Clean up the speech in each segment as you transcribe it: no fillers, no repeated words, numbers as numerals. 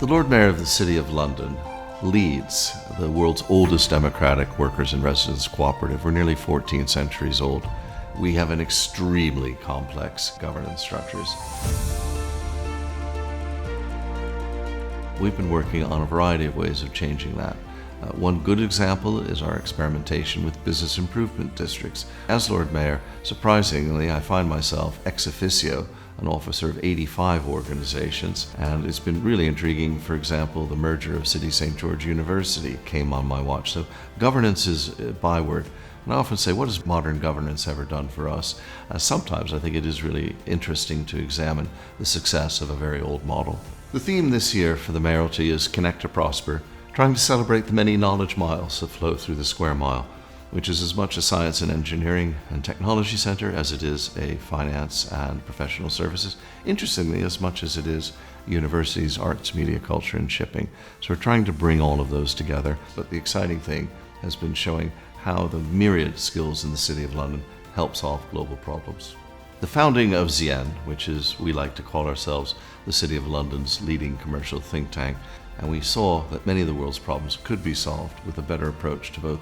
The Lord Mayor of the City of London leads the world's oldest democratic workers and residents cooperative. We're nearly 14 centuries old. We have an extremely complex governance structures. We've been working on a variety of ways of changing that. One good example is our experimentation with business improvement districts. As Lord Mayor, surprisingly, I find myself ex officio an officer of 85 organizations, and it's been really intriguing. For example, the merger of City St. George University came on my watch. So governance is a byword. And I often say, what has modern governance ever done for us? Sometimes I think it is really interesting to examine the success of a very old model. The theme this year for the mayoralty is Connect to Prosper, trying to celebrate the many knowledge miles that flow through the square mile, which is as much a science and engineering and technology center as it is a finance and professional services. Interestingly, as much as it is universities, arts, media, culture, and shipping. So we're trying to bring all of those together. But the exciting thing has been showing how the myriad skills in the City of London help solve global problems. The founding of Zien, which is, we like to call ourselves the City of London's leading commercial think tank, and we saw that many of the world's problems could be solved with a better approach to both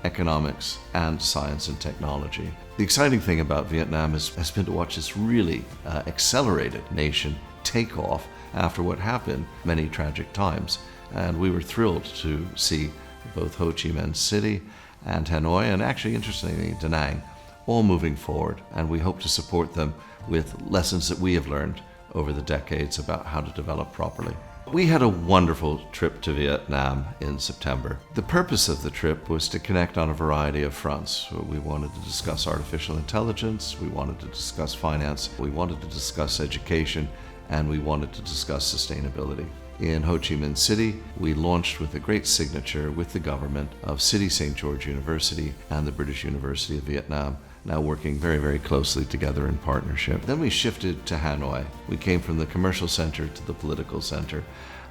economics and science and technology. The exciting thing about Vietnam has been to watch this really accelerated nation take off after what have been many tragic times. And we were thrilled to see both Ho Chi Minh City and Hanoi, and actually, interestingly, Da Nang, all moving forward. And we hope to support them with lessons that we have learned over the decades about how to develop properly. We had a wonderful trip to Vietnam in September. The purpose of the trip was to connect on a variety of fronts. We wanted to discuss artificial intelligence, we wanted to discuss finance, we wanted to discuss education, and we wanted to discuss sustainability. In Ho Chi Minh City, we launched with a great signature with the government of City St. George University and the British University of Vietnam, now working very, very closely together in partnership. Then we shifted to Hanoi. We came from the commercial center to the political center,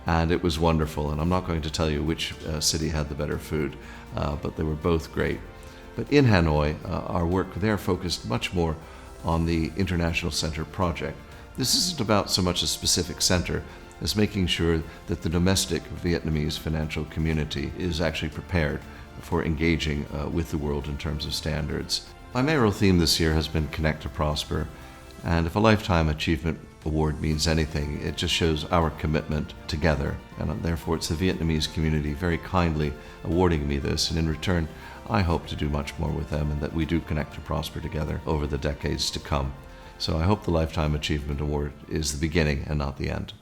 and it was wonderful. And I'm not going to tell you which city had the better food, but they were both great. But in Hanoi, our work there focused much more on the International Center project. This isn't about so much a specific center as making sure that the domestic Vietnamese financial community is actually prepared for engaging with the world in terms of standards. My mayoral theme this year has been Connect to Prosper, and if a Lifetime Achievement Award means anything, it just shows our commitment together, and therefore it's the Vietnamese community very kindly awarding me this, and in return I hope to do much more with them and that we do connect to prosper together over the decades to come. So I hope the Lifetime Achievement Award is the beginning and not the end.